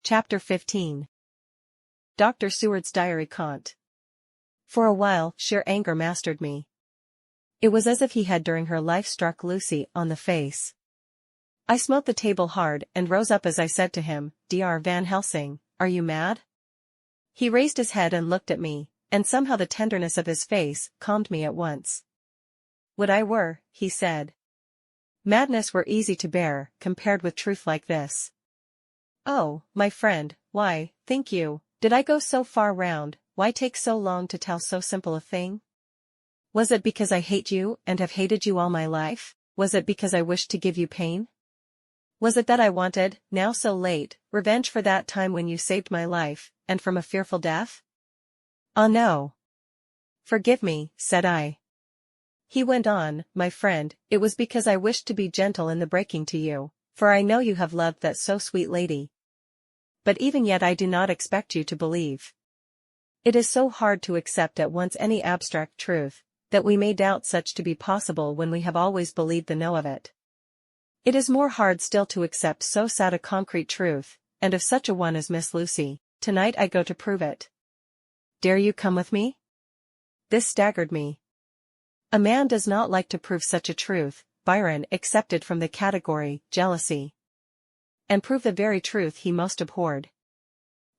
Chapter 15. Dr. Seward's Diary Cont. For a while, sheer anger mastered me. It was as if he had during her life struck Lucy on the face. I smote the table hard and rose up as I said to him, "Dr. Van Helsing, are you mad?" He raised his head and looked at me, and somehow the tenderness of his face calmed me at once. "Would I were," he said. "Madness were easy to bear, compared with truth like this." "Oh, my friend, why, think you, did I go so far round, why take so long to tell so simple a thing? Was it because I hate you and have hated you all my life? Was it because I wished to give you pain? Was it that I wanted, now so late, revenge for that time when you saved my life, and from a fearful death? Ah no. Forgive me," said I. He went on, "My friend, it was because I wished to be gentle in the breaking to you, for I know you have loved that so sweet lady. But even yet I do not expect you to believe. It is so hard to accept at once any abstract truth, that we may doubt such to be possible when we have always believed the know of it. It is more hard still to accept so sad a concrete truth, and of such a one as Miss Lucy. Tonight I go to prove it. Dare you come with me?" This staggered me. A man does not like to prove such a truth, Byron excepted from the category, jealousy. And prove the very truth he most abhorred.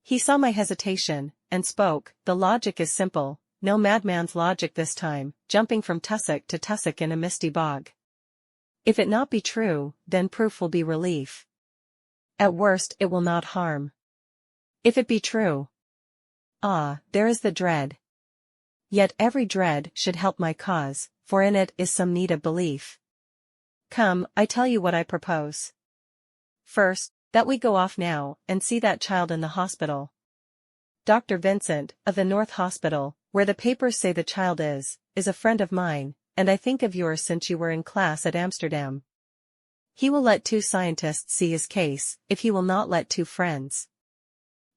He saw my hesitation, and spoke, "The logic is simple, no madman's logic this time, jumping from tussock to tussock in a misty bog. If it not be true, then proof will be relief. At worst it will not harm. If it be true. Ah, there is the dread. Yet every dread should help my cause, for in it is some need of belief. Come, I tell you what I propose. First, that we go off now, and see that child in the hospital. Dr. Vincent, of the North Hospital, where the papers say the child is a friend of mine, and I think of yours since you were in class at Amsterdam. He will let 2 scientists see his case, if he will not let 2 friends.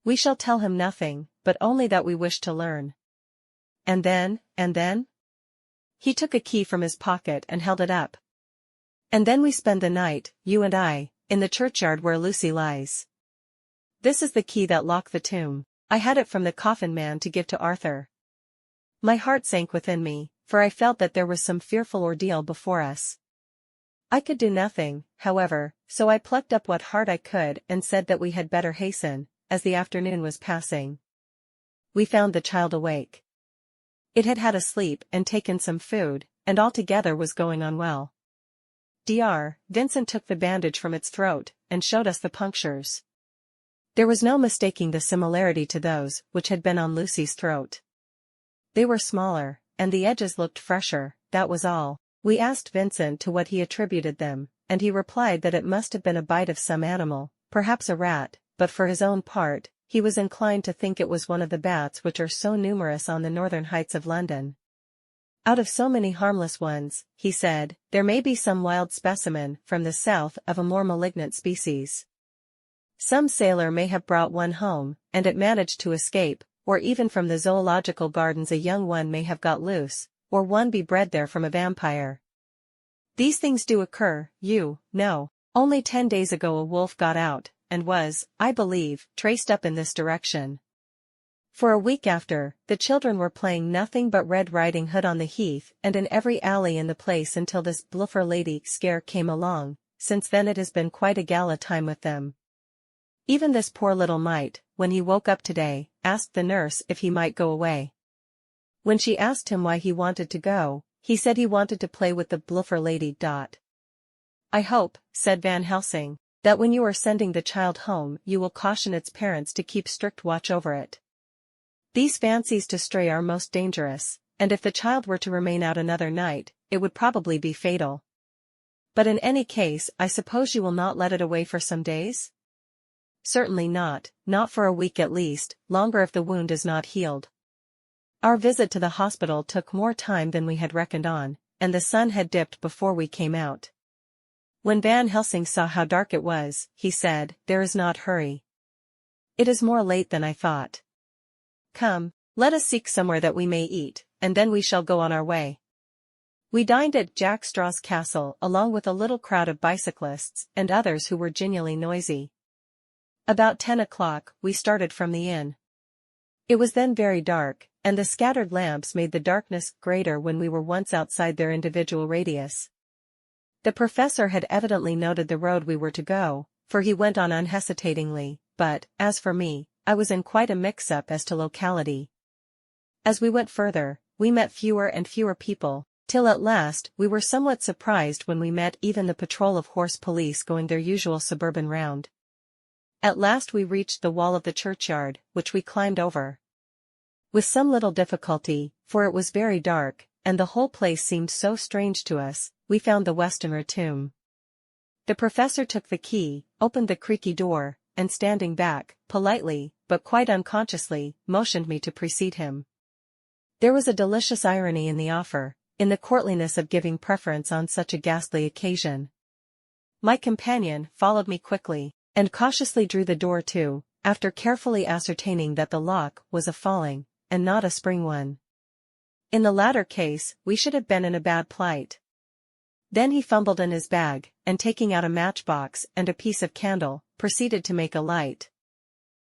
We shall tell him nothing, but only that we wish to learn. And then? He took a key from his pocket and held it up. And then we spend the night, you and I, in the churchyard where Lucy lies. This is the key that locked the tomb. I had it from the coffin man to give to Arthur." My heart sank within me, for I felt that there was some fearful ordeal before us. I could do nothing, however, so I plucked up what heart I could and said that we had better hasten, as the afternoon was passing. We found the child awake. It had had a sleep and taken some food, and altogether was going on well. Dr. Vincent took the bandage from its throat, and showed us the punctures. There was no mistaking the similarity to those which had been on Lucy's throat. They were smaller, and the edges looked fresher, that was all. We asked Vincent to what he attributed them, and he replied that it must have been a bite of some animal, perhaps a rat, but for his own part, he was inclined to think it was one of the bats which are so numerous on the northern heights of London. Out of so many harmless ones, he said, there may be some wild specimen from the south of a more malignant species. Some sailor may have brought one home, and it managed to escape, or even from the zoological gardens a young one may have got loose, or one be bred there from a vampire. These things do occur, you know. Only 10 days ago a wolf got out, and was, I believe, traced up in this direction. For a week after, the children were playing nothing but Red Riding Hood on the heath and in every alley in the place until this bluffer lady scare came along. Since then it has been quite a gala time with them. Even this poor little mite, when he woke up today, asked the nurse if he might go away. When she asked him why he wanted to go, he said he wanted to play with the bluffer lady. "I hope," said Van Helsing, "that when you are sending the child home you will caution its parents to keep strict watch over it. These fancies to stray are most dangerous, and if the child were to remain out another night, it would probably be fatal. But in any case I suppose you will not let it away for some days?" "Certainly not for a week at least, longer if the wound is not healed." Our visit to the hospital took more time than we had reckoned on, and the sun had dipped before we came out. When Van Helsing saw how dark it was, he said, "There is not hurry. It is more late than I thought. Come, let us seek somewhere that we may eat, and then we shall go on our way." We dined at Jack Straw's Castle along with a little crowd of bicyclists and others who were genially noisy. About 10 o'clock, we started from the inn. It was then very dark, and the scattered lamps made the darkness greater when we were once outside their individual radius. The professor had evidently noted the road we were to go, for he went on unhesitatingly, but, as for me, I was in quite a mix-up as to locality. As we went further, we met fewer and fewer people, till at last we were somewhat surprised when we met even the patrol of horse police going their usual suburban round. At last we reached the wall of the churchyard, which we climbed over. With some little difficulty, for it was very dark, and the whole place seemed so strange to us, we found the Westenra tomb. The professor took the key, opened the creaky door, and standing back, politely, but quite unconsciously, motioned me to precede him. There was a delicious irony in the offer, in the courtliness of giving preference on such a ghastly occasion. My companion followed me quickly, and cautiously drew the door to, after carefully ascertaining that the lock was a falling, and not a spring one. In the latter case, we should have been in a bad plight. Then he fumbled in his bag, and taking out a matchbox and a piece of candle, proceeded to make a light.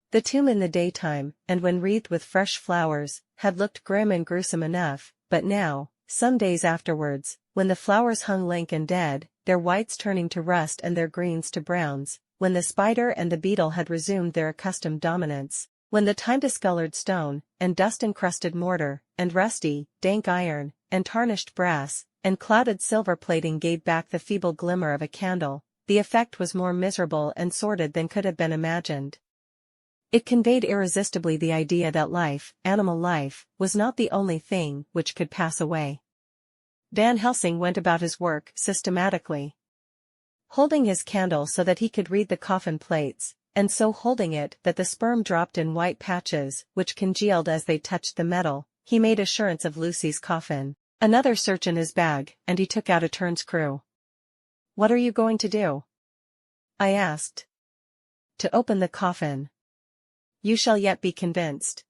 The tomb in the daytime, and when wreathed with fresh flowers, had looked grim and gruesome enough, but now, some days afterwards, when the flowers hung lank and dead, their whites turning to rust and their greens to browns, when the spider and the beetle had resumed their accustomed dominance, when the time-discolored stone, and dust-encrusted mortar, and rusty, dank iron, and tarnished brass, and clouded silver plating gave back the feeble glimmer of a candle, the effect was more miserable and sordid than could have been imagined. It conveyed irresistibly the idea that life, animal life, was not the only thing which could pass away. Van Helsing went about his work systematically, holding his candle so that he could read the coffin plates, and so holding it that the sperm dropped in white patches which congealed as they touched the metal. He made assurance of Lucy's coffin. Another search in his bag, and he took out a turnscrew. "What are you going to do?" I asked. "To open the coffin. You shall yet be convinced."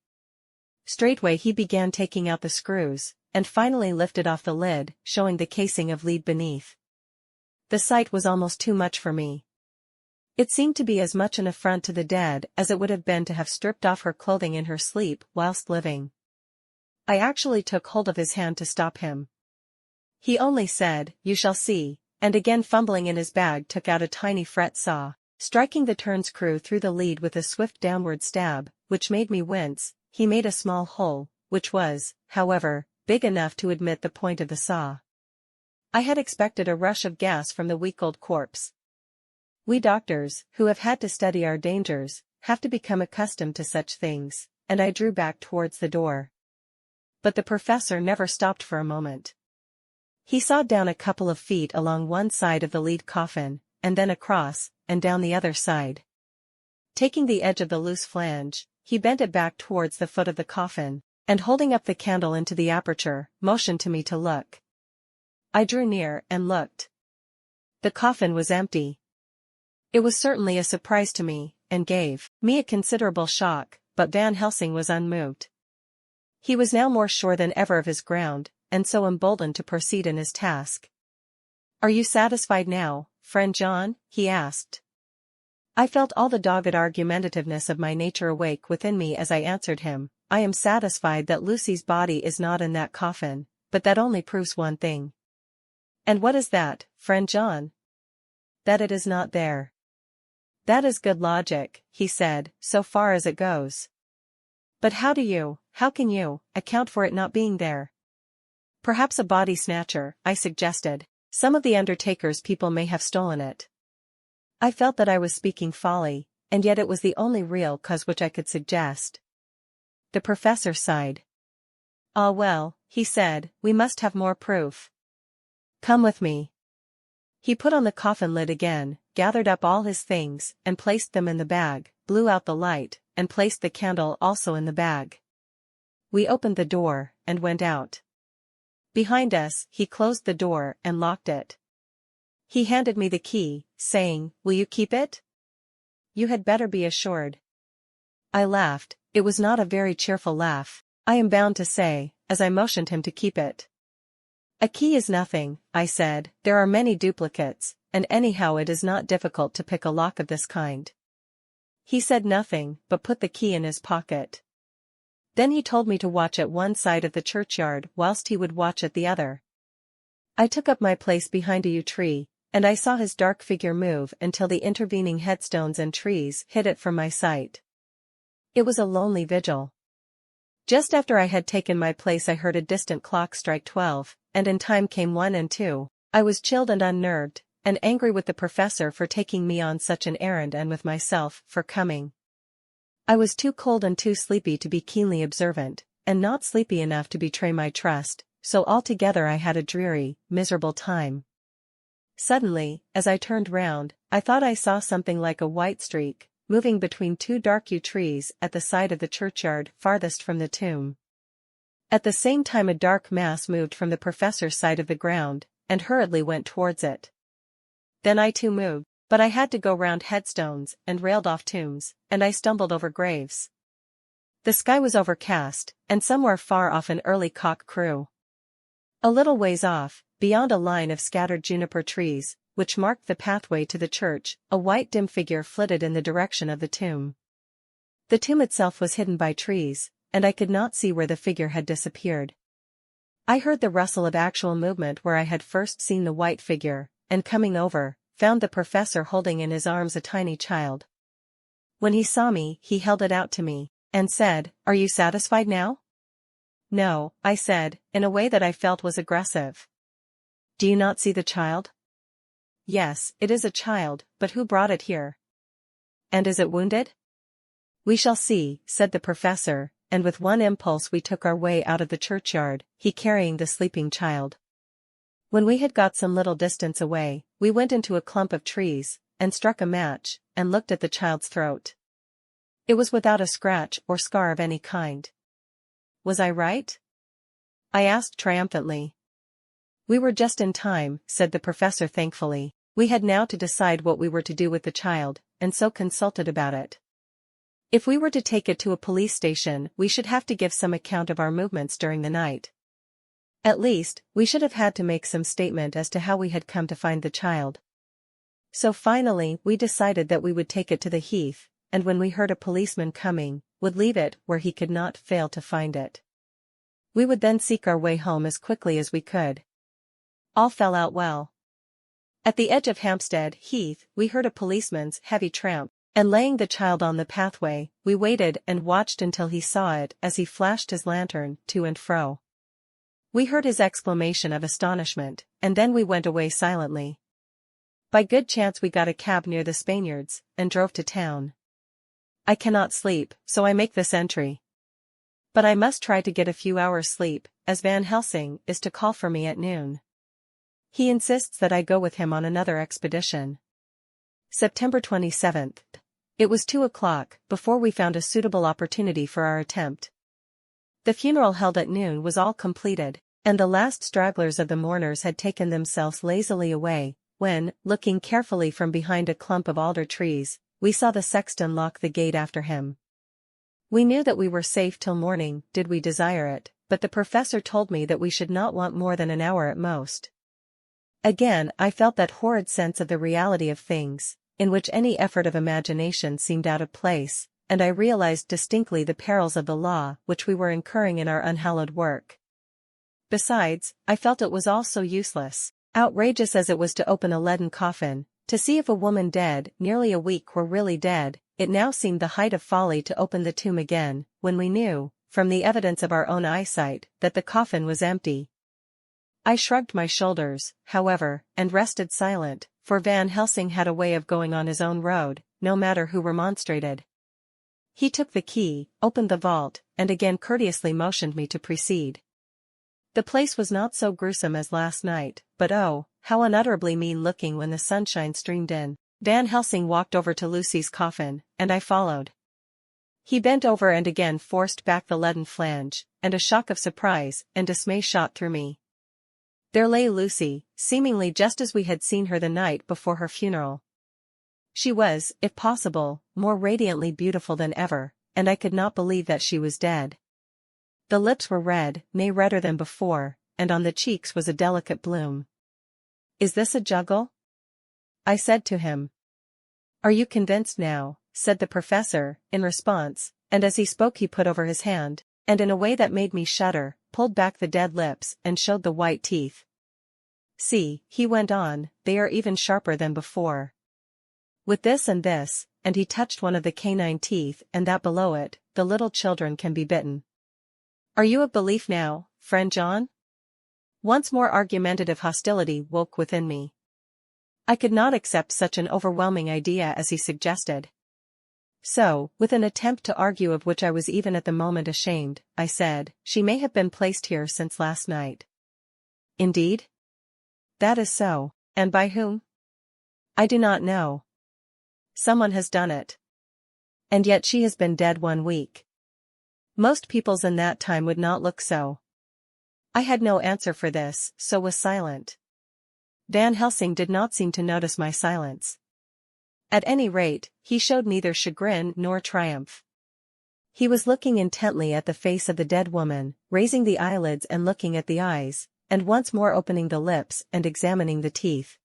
Straightway he began taking out the screws, and finally lifted off the lid, showing the casing of lead beneath. The sight was almost too much for me. It seemed to be as much an affront to the dead as it would have been to have stripped off her clothing in her sleep whilst living. I actually took hold of his hand to stop him. He only said, "You shall see," and again fumbling in his bag took out a tiny fret saw, striking the turnscrew through the lead with a swift downward stab, which made me wince. He made a small hole, which was, however, big enough to admit the point of the saw. I had expected a rush of gas from the weak old corpse. We doctors, who have had to study our dangers, have to become accustomed to such things, and I drew back towards the door. But the professor never stopped for a moment. He sawed down a couple of feet along one side of the lead coffin, and then across, and down the other side. Taking the edge of the loose flange, he bent it back towards the foot of the coffin, and holding up the candle into the aperture, motioned to me to look. I drew near and looked. The coffin was empty. It was certainly a surprise to me, and gave me a considerable shock, but Van Helsing was unmoved. He was now more sure than ever of his ground, and so emboldened to proceed in his task. "Are you satisfied now, friend John?" he asked. I felt all the dogged argumentativeness of my nature awake within me as I answered him. "I am satisfied that Lucy's body is not in that coffin, but that only proves one thing." "And what is that, friend John?" "That it is not there." "That is good logic," he said, "so far as it goes. But how can you, account for it not being there?" "Perhaps a body snatcher," I suggested. "Some of the undertaker's people may have stolen it." I felt that I was speaking folly, and yet it was the only real cause which I could suggest. The professor sighed. "Ah well," he said, "we must have more proof. Come with me." He put on the coffin lid again, gathered up all his things, and placed them in the bag, blew out the light, and placed the candle also in the bag. We opened the door, and went out. Behind us, he closed the door and locked it. He handed me the key, saying, "Will you keep it? You had better be assured." I laughed. It was not a very cheerful laugh, I am bound to say, as I motioned him to keep it. "A key is nothing," I said, "there are many duplicates, and anyhow it is not difficult to pick a lock of this kind." He said nothing, but put the key in his pocket. Then he told me to watch at one side of the churchyard whilst he would watch at the other. I took up my place behind a yew tree, and I saw his dark figure move until the intervening headstones and trees hid it from my sight. It was a lonely vigil. Just after I had taken my place I heard a distant clock strike 12, and in time came 1 and 2. I was chilled and unnerved, and angry with the professor for taking me on such an errand and with myself for coming. I was too cold and too sleepy to be keenly observant, and not sleepy enough to betray my trust, so altogether I had a dreary, miserable time. Suddenly, as I turned round, I thought I saw something like a white streak, moving between 2 dark yew trees at the side of the churchyard farthest from the tomb. At the same time a dark mass moved from the professor's side of the ground, and hurriedly went towards it. Then I too moved, but I had to go round headstones and railed off tombs, and I stumbled over graves. The sky was overcast, and somewhere far off an early cock crew. A little ways off, beyond a line of scattered juniper trees, which marked the pathway to the church, a white dim figure flitted in the direction of the tomb. The tomb itself was hidden by trees, and I could not see where the figure had disappeared. I heard the rustle of actual movement where I had first seen the white figure, and coming over, found the professor holding in his arms a tiny child. When he saw me, he held it out to me, and said, "Are you satisfied now?" "No," I said, in a way that I felt was aggressive. "Do you not see the child?" "Yes, it is a child, but who brought it here?" "And is it wounded?" "We shall see," said the professor, and with one impulse we took our way out of the churchyard, he carrying the sleeping child. When we had got some little distance away, we went into a clump of trees, and struck a match, and looked at the child's throat. It was without a scratch or scar of any kind. Was I right? I asked triumphantly. "We were just in time," said the professor thankfully. We had now to decide what we were to do with the child, and so consulted about it. If we were to take it to a police station, we should have to give some account of our movements during the night. At least, we should have had to make some statement as to how we had come to find the child. So finally we decided that we would take it to the heath, and when we heard a policeman coming, would leave it where he could not fail to find it. We would then seek our way home as quickly as we could. All fell out well. At the edge of Hampstead Heath, we heard a policeman's heavy tramp, and laying the child on the pathway, we waited and watched until he saw it as he flashed his lantern to and fro. We heard his exclamation of astonishment, and then we went away silently. By good chance we got a cab near the Spaniards, and drove to town. I cannot sleep, so I make this entry. But I must try to get a few hours' sleep, as Van Helsing is to call for me at noon. He insists that I go with him on another expedition. September 27th. It was 2 o'clock before we found a suitable opportunity for our attempt. The funeral held at noon was all completed, and the last stragglers of the mourners had taken themselves lazily away, when, looking carefully from behind a clump of alder trees, we saw the sexton lock the gate after him. We knew that we were safe till morning, did we desire it, but the professor told me that we should not want more than an hour at most. Again I felt that horrid sense of the reality of things, in which any effort of imagination seemed out of place, and I realized distinctly the perils of the law which we were incurring in our unhallowed work. Besides, I felt it was all so useless, outrageous as it was to open a leaden coffin, to see if a woman dead nearly a week were really dead. It now seemed the height of folly to open the tomb again, when we knew, from the evidence of our own eyesight, that the coffin was empty. I shrugged my shoulders, however, and rested silent, for Van Helsing had a way of going on his own road, no matter who remonstrated. He took the key, opened the vault, and again courteously motioned me to proceed. The place was not so gruesome as last night, but oh, how unutterably mean-looking when the sunshine streamed in. Van Helsing walked over to Lucy's coffin, and I followed. He bent over and again forced back the leaden flange, and a shock of surprise and dismay shot through me. There lay Lucy, seemingly just as we had seen her the night before her funeral. She was, if possible, more radiantly beautiful than ever, and I could not believe that she was dead. The lips were red, nay redder than before, and on the cheeks was a delicate bloom. "Is this a juggle?" I said to him. "Are you convinced now?" said the professor, in response, and as he spoke he put over his hand, and in a way that made me shudder, pulled back the dead lips and showed the white teeth. See, he went on, they are even sharper than before. With this, and he touched one of the canine teeth and that below it, the little children can be bitten. Are you of belief now, friend John? Once more argumentative hostility woke within me. I could not accept such an overwhelming idea as he suggested. So, with an attempt to argue of which I was even at the moment ashamed, I said, she may have been placed here since last night. Indeed? That is so, and by whom? I do not know. Someone has done it. And yet she has been dead 1 week. Most peoples in that time would not look so. I had no answer for this, so was silent. Van Helsing did not seem to notice my silence. At any rate, he showed neither chagrin nor triumph. He was looking intently at the face of the dead woman, raising the eyelids and looking at the eyes, and once more opening the lips and examining the teeth.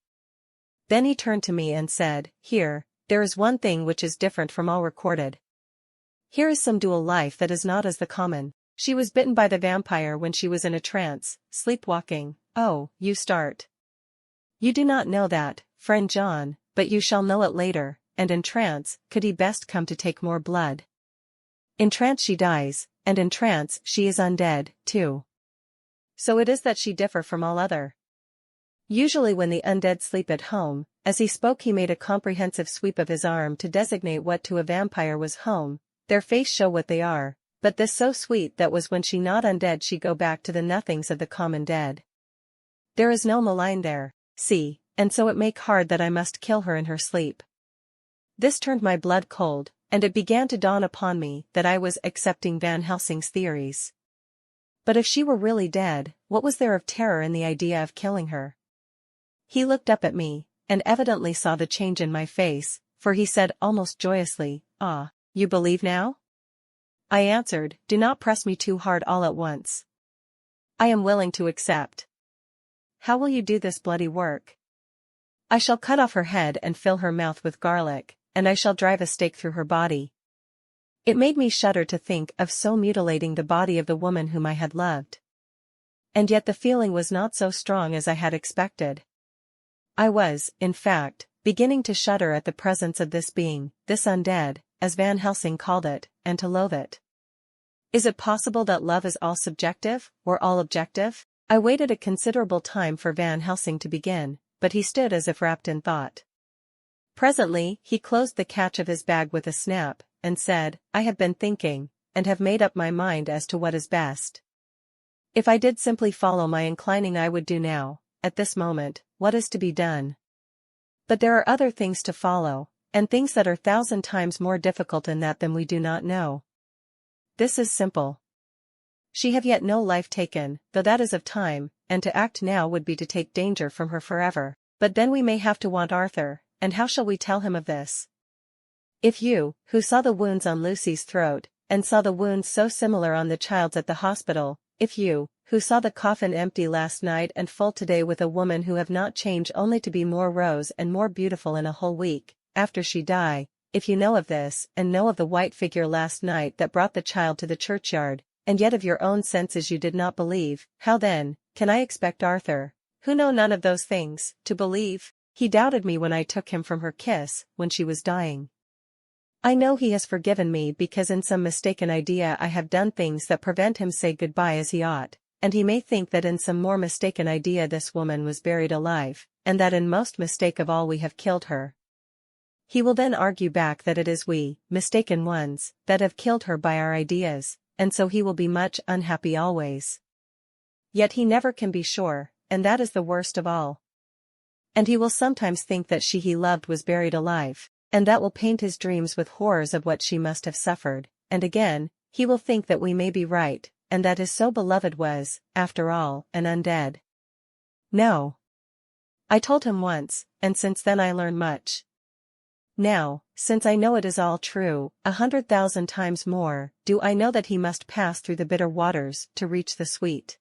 Then he turned to me and said, "Here, there is one thing which is different from all recorded. Here is some dual life that is not as the common. She was bitten by the vampire when she was in a trance, sleepwalking." Oh, you start. You do not know that, friend John, but you shall know it later, and in trance, could he best come to take more blood? In trance she dies, and in trance she is undead, too. So it is that she differ from all other. Usually when the undead sleep at home, as he spoke he made a comprehensive sweep of his arm to designate what to a vampire was home, their face show what they are, but this so sweet that was when she not undead she go back to the nothings of the common dead. There is no malign there, see, and so it make hard that I must kill her in her sleep. This turned my blood cold, and it began to dawn upon me that I was accepting Van Helsing's theories. But if she were really dead, what was there of terror in the idea of killing her? He looked up at me, and evidently saw the change in my face, for he said almost joyously, "Ah, you believe now?" I answered, "Do not press me too hard all at once. I am willing to accept." "How will you do this bloody work?" "I shall cut off her head and fill her mouth with garlic, and I shall drive a stake through her body." It made me shudder to think of so mutilating the body of the woman whom I had loved. And yet the feeling was not so strong as I had expected. I was, in fact, beginning to shudder at the presence of this being, this undead, as Van Helsing called it, and to loathe it. Is it possible that love is all subjective, or all objective? I waited a considerable time for Van Helsing to begin, but he stood as if wrapped in thought. Presently, he closed the catch of his bag with a snap, and said, "I have been thinking, and have made up my mind as to what is best. If I did simply follow my inclining I would do now, at this moment, what is to be done. But there are other things to follow, and things that are 1,000 times more difficult in that than we do not know. This is simple. She have yet no life taken, though that is of time, and to act now would be to take danger from her forever, but then we may have to want Arthur, and how shall we tell him of this? If you, who saw the wounds on Lucy's throat, and saw the wounds so similar on the child's at the hospital, if you, who saw the coffin empty last night and full today with a woman who have not changed only to be more rose and more beautiful in a whole week, after she die, if you know of this, and know of the white figure last night that brought the child to the churchyard, and yet of your own senses you did not believe, how then, can I expect Arthur, who know none of those things, to believe? He doubted me when I took him from her kiss, when she was dying. I know he has forgiven me because in some mistaken idea I have done things that prevent him say goodbye as he ought, and he may think that in some more mistaken idea this woman was buried alive, and that in most mistake of all we have killed her. He will then argue back that it is we, mistaken ones, that have killed her by our ideas, and so he will be much unhappy always. Yet he never can be sure, and that is the worst of all. And he will sometimes think that she he loved was buried alive, and that will paint his dreams with horrors of what she must have suffered, and again, he will think that we may be right, and that his so beloved was, after all, an undead. No. I told him once, and since then I learn much. Now, since I know it is all true, 100,000 times more, do I know that he must pass through the bitter waters to reach the sweet.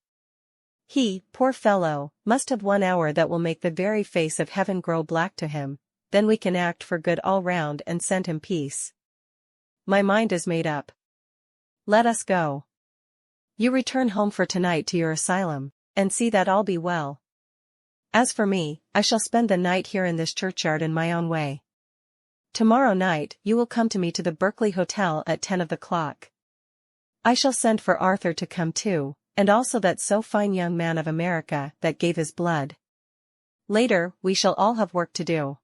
He, poor fellow, must have 1 hour that will make the very face of heaven grow black to him, then we can act for good all round and send him peace. my mind is made up. Let us go. You return home for tonight to your asylum, and see that all be well. As for me, I shall spend the night here in this churchyard in my own way. Tomorrow night you will come to me to the Berkeley Hotel at 10 of the clock. I shall send for Arthur to come too, and also that so fine young man of America that gave his blood. Later, we shall all have work to do.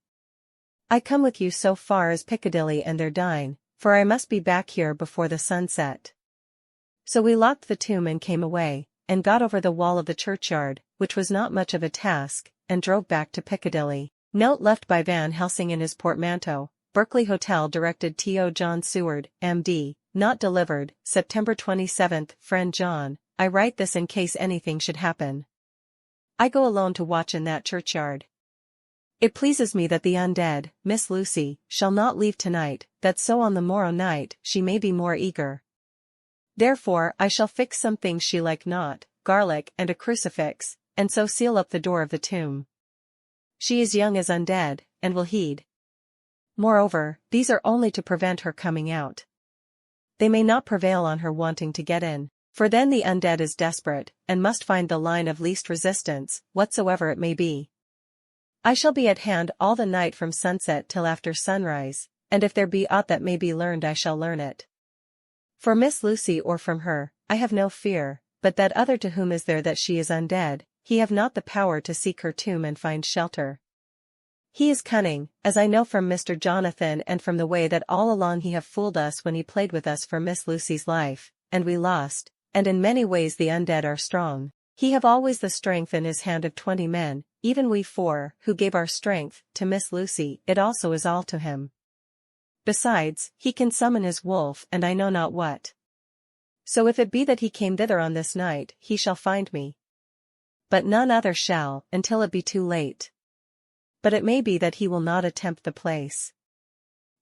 I come with you so far as Piccadilly and there dine, for I must be back here before the sunset. So we locked the tomb and came away, and got over the wall of the churchyard, which was not much of a task, and drove back to Piccadilly. Note left by Van Helsing in his portmanteau, Berkeley Hotel directed T.O. John Seward, M.D., not delivered, September 27, friend John, I write this in case anything should happen. I go alone to watch in that churchyard. It pleases me that the undead, Miss Lucy, shall not leave tonight, that so on the morrow night she may be more eager. Therefore I shall fix some things she like not, garlic and a crucifix, and so seal up the door of the tomb. She is young as undead, and will heed. Moreover, these are only to prevent her coming out. They may not prevail on her wanting to get in, for then the undead is desperate, and must find the line of least resistance, whatsoever it may be. I shall be at hand all the night from sunset till after sunrise, and if there be aught that may be learned I shall learn it. For Miss Lucy or from her, I have no fear, but that other to whom is there that she is undead, he have not the power to seek her tomb and find shelter. He is cunning, as I know from Mr. Jonathan and from the way that all along he have fooled us when he played with us for Miss Lucy's life, and we lost, and in many ways the undead are strong. He have always the strength in his hand of 20 men, even we 4, who gave our strength to Miss Lucy, it also is all to him. Besides, he can summon his wolf and I know not what. So if it be that he came thither on this night, he shall find me. But none other shall, until it be too late. But it may be that he will not attempt the place.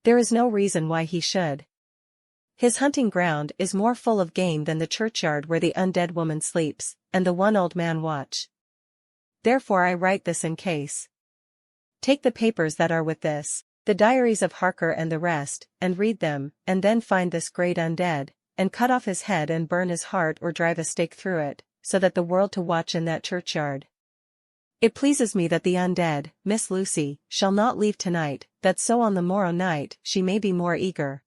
There is no reason why he should. His hunting ground is more full of game than the churchyard where the undead woman sleeps, and the one old man watch. Therefore I write this in case. Take the papers that are with this, the diaries of Harker and the rest, and read them, and then find this great undead, and cut off his head and burn his heart or drive a stake through it, so that the world to watch in that churchyard. It pleases me that the undead, Miss Lucy, shall not leave tonight, that so on the morrow night she may be more eager.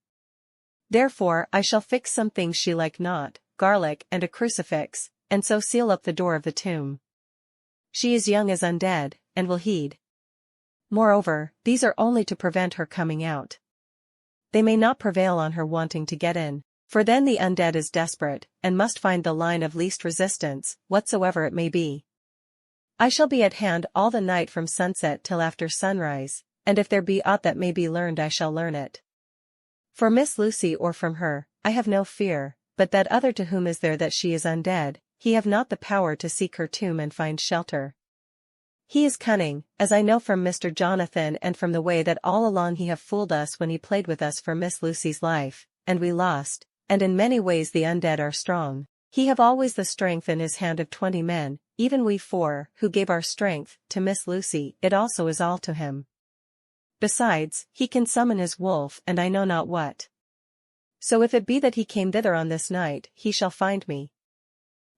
Therefore I shall fix some things she like not, garlic and a crucifix, and so seal up the door of the tomb. She is young as undead, and will heed. Moreover, these are only to prevent her coming out. They may not prevail on her wanting to get in, for then the undead is desperate, and must find the line of least resistance, whatsoever it may be. I shall be at hand all the night from sunset till after sunrise, and if there be aught that may be learned I shall learn it. For Miss Lucy or from her, I have no fear, but that other to whom is there that she is undead, he have not the power to seek her tomb and find shelter. He is cunning, as I know from Mr. Jonathan and from the way that all along he have fooled us when he played with us for Miss Lucy's life, and we lost, and in many ways the undead are strong. He have always the strength in his hand of 20 men, even we 4, who gave our strength to Miss Lucy, it also is all to him. Besides, he can summon his wolf and I know not what. So if it be that he came thither on this night, he shall find me.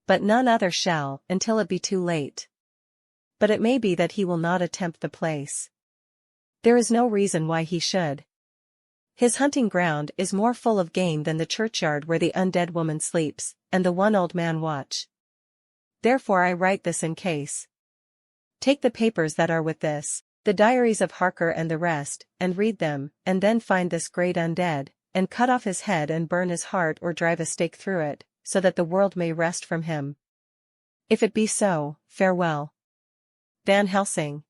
But none other shall, until it be too late. But it may be that he will not attempt the place. There is no reason why he should. His hunting ground is more full of game than the churchyard where the undead woman sleeps, and the one old man watch. Therefore I write this in case. Take the papers that are with this, the diaries of Harker and the rest, and read them, and then find this great undead, and cut off his head and burn his heart or drive a stake through it, so that the world may rest from him. If it be so, farewell. Van Helsing.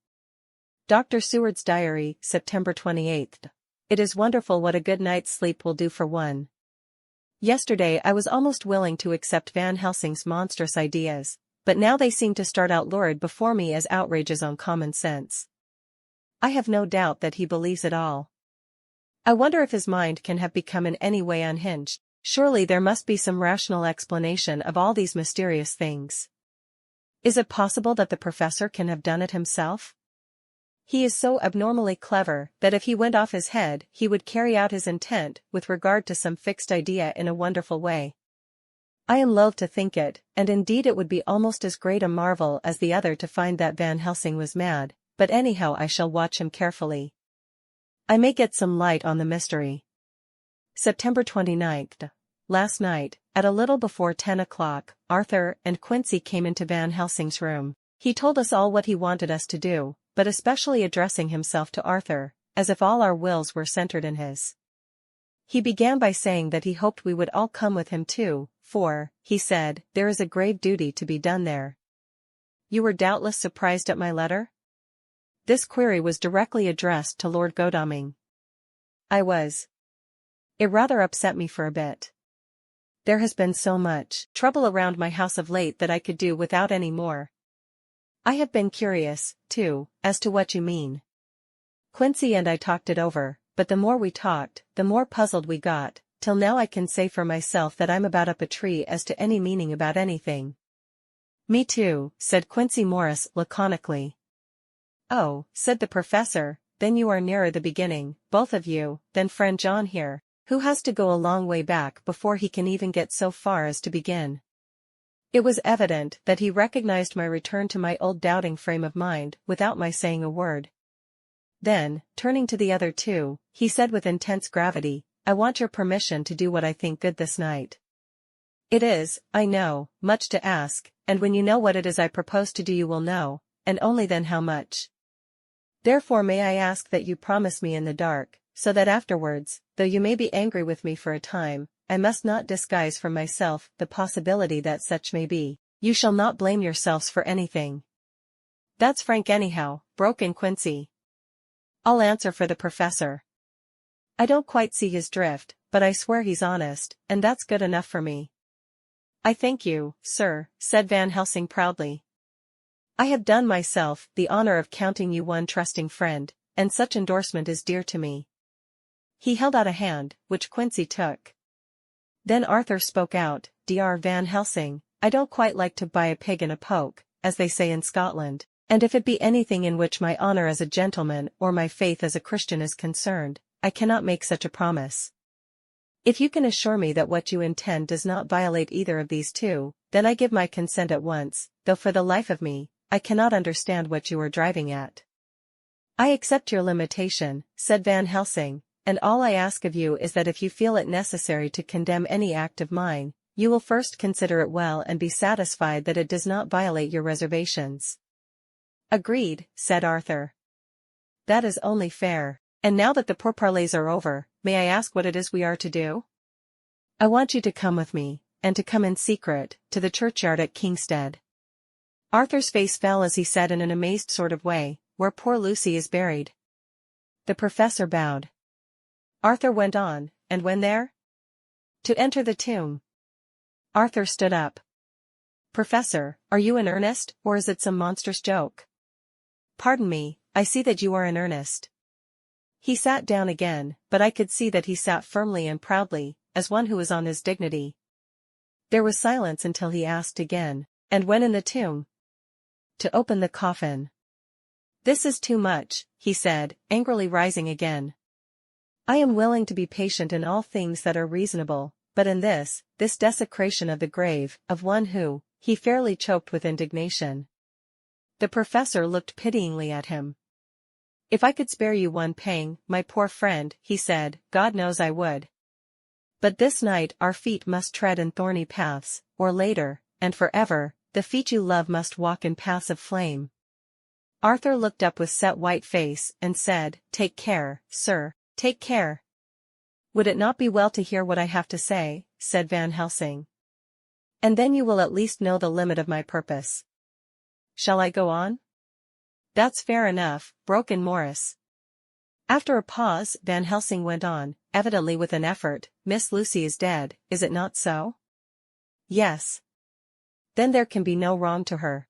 Dr. Seward's Diary, September 28. It is wonderful what a good night's sleep will do for one. Yesterday I was almost willing to accept Van Helsing's monstrous ideas, but now they seem to start out lurid before me as outrages on common sense. I have no doubt that he believes it all. I wonder if his mind can have become in any way unhinged. Surely there must be some rational explanation of all these mysterious things. Is it possible that the professor can have done it himself? He is so abnormally clever that if he went off his head he would carry out his intent with regard to some fixed idea in a wonderful way. I am loath to think it, and indeed it would be almost as great a marvel as the other to find that Van Helsing was mad, but anyhow I shall watch him carefully. I may get some light on the mystery. September 29th. Last night, at a little before 10 o'clock, Arthur and Quincy came into Van Helsing's room. He told us all what he wanted us to do, but especially addressing himself to Arthur, as if all our wills were centered in his. He began by saying that he hoped we would all come with him too, for, he said, there is a grave duty to be done there. You were doubtless surprised at my letter? This query was directly addressed to Lord Godalming. I was. It rather upset me for a bit. There has been so much trouble around my house of late that I could do without any more. I have been curious, too, as to what you mean. Quincy and I talked it over, but the more we talked, the more puzzled we got, till now I can say for myself that I'm about up a tree as to any meaning about anything. Me too, said Quincy Morris laconically. Oh, said the professor, then you are nearer the beginning, both of you, than friend John here, who has to go a long way back before he can even get so far as to begin. It was evident that he recognized my return to my old doubting frame of mind without my saying a word. Then, turning to the other two, he said with intense gravity, I want your permission to do what I think good this night. It is, I know, much to ask, and when you know what it is I propose to do you will know, and only then how much. Therefore may I ask that you promise me in the dark, so that afterwards, though you may be angry with me for a time, I must not disguise from myself the possibility that such may be. You shall not blame yourselves for anything. That's frank anyhow, broke in Quincy. I'll answer for the professor. I don't quite see his drift, but I swear he's honest, and that's good enough for me. I thank you, sir, said Van Helsing proudly. I have done myself the honor of counting you one trusting friend, and such endorsement is dear to me. He held out a hand, which Quincy took. Then Arthur spoke out, Dr. Van Helsing, I don't quite like to buy a pig in a poke, as they say in Scotland, and if it be anything in which my honor as a gentleman or my faith as a Christian is concerned, I cannot make such a promise. If you can assure me that what you intend does not violate either of these two, then I give my consent at once, though for the life of me, I cannot understand what you are driving at. I accept your limitation, said Van Helsing, and all I ask of you is that if you feel it necessary to condemn any act of mine, you will first consider it well and be satisfied that it does not violate your reservations. Agreed, said Arthur. That is only fair, and now that the pourparlers are over, may I ask what it is we are to do? I want you to come with me, and to come in secret, to the churchyard at Kingstead. Arthur's face fell as he said in an amazed sort of way, where poor Lucy is buried. The professor bowed. Arthur went on, and when there? To enter the tomb. Arthur stood up. Professor, are you in earnest, or is it some monstrous joke? Pardon me, I see that you are in earnest. He sat down again, but I could see that he sat firmly and proudly, as one who is on his dignity. There was silence until he asked again, and when in the tomb? To open the coffin. This is too much, he said, angrily rising again. I am willing to be patient in all things that are reasonable, but in this desecration of the grave, of one who, he fairly choked with indignation. The professor looked pityingly at him. If I could spare you one pang, my poor friend, he said, God knows I would. But this night our feet must tread in thorny paths, or later, and forever, the feet you love must walk in paths of flame. Arthur looked up with set white face and said, Take care, sir, take care. Would it not be well to hear what I have to say, said Van Helsing. And then you will at least know the limit of my purpose. Shall I go on? That's fair enough, broke in Morris. After a pause, Van Helsing went on, evidently with an effort, Miss Lucy is dead, is it not so? Yes. Then there can be no wrong to her.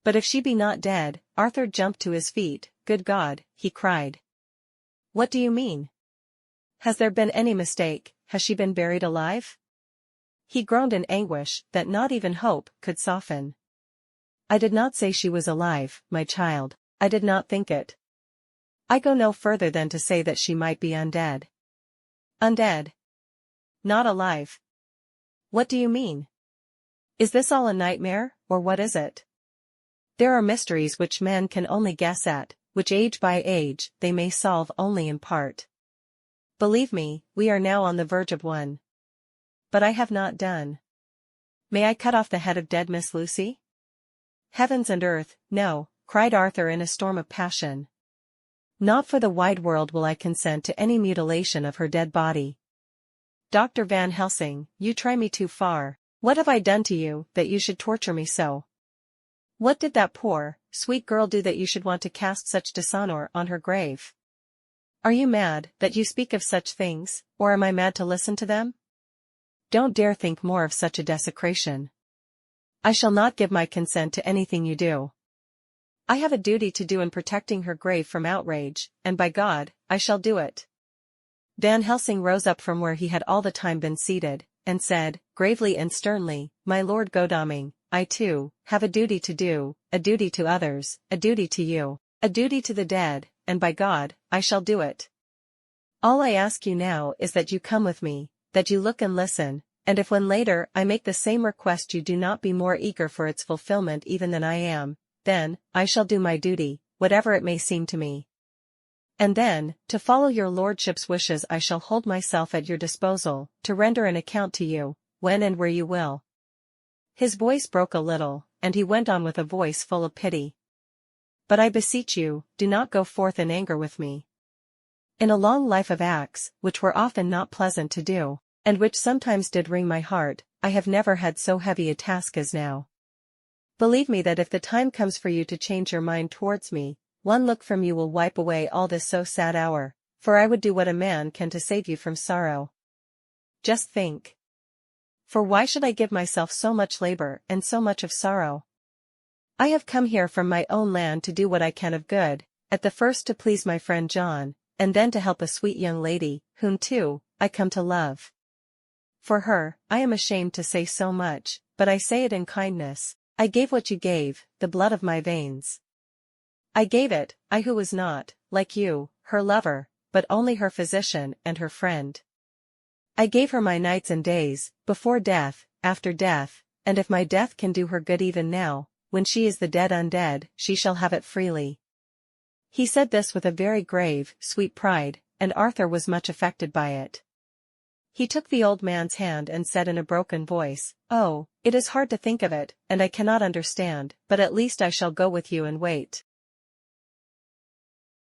But if she be not dead, Arthur jumped to his feet, Good God, he cried. What do you mean? Has there been any mistake, has she been buried alive? He groaned in anguish that not even hope could soften. I did not say she was alive, my child, I did not think it. I go no further than to say that she might be undead. Undead? Not alive. What do you mean? Is this all a nightmare, or what is it? There are mysteries which men can only guess at, which age by age they may solve only in part. Believe me, we are now on the verge of one. But I have not done. May I cut off the head of dead Miss Lucy? Heavens and earth, no, cried Arthur in a storm of passion. Not for the wide world will I consent to any mutilation of her dead body. Dr. Van Helsing, you try me too far. What have I done to you, that you should torture me so? What did that poor, sweet girl do that you should want to cast such dishonor on her grave? Are you mad, that you speak of such things, or am I mad to listen to them? Don't dare think more of such a desecration. I shall not give my consent to anything you do. I have a duty to do in protecting her grave from outrage, and by God, I shall do it. Van Helsing rose up from where he had all the time been seated, and said, gravely and sternly, My Lord Godalming, I too, have a duty to do, a duty to others, a duty to you, a duty to the dead, and by God, I shall do it. All I ask you now is that you come with me, that you look and listen, and if when later I make the same request you do not be more eager for its fulfillment even than I am, then, I shall do my duty, whatever it may seem to me. And then, to follow your lordship's wishes I shall hold myself at your disposal, to render an account to you, when and where you will. His voice broke a little, and he went on with a voice full of pity. But I beseech you, do not go forth in anger with me. In a long life of acts, which were often not pleasant to do, and which sometimes did wring my heart, I have never had so heavy a task as now. Believe me that if the time comes for you to change your mind towards me, one look from you will wipe away all this so sad hour, for I would do what a man can to save you from sorrow. Just think. For why should I give myself so much labor and so much of sorrow? I have come here from my own land to do what I can of good, at the first to please my friend John, and then to help a sweet young lady, whom too, I come to love. For her, I am ashamed to say so much, but I say it in kindness. I gave what you gave, the blood of my veins. I gave it, I who was not, like you, her lover, but only her physician and her friend. I gave her my nights and days, before death, after death, and if my death can do her good even now, when she is the dead undead, she shall have it freely. He said this with a very grave, sweet pride, and Arthur was much affected by it. He took the old man's hand and said in a broken voice, Oh, it is hard to think of it, and I cannot understand, but at least I shall go with you and wait.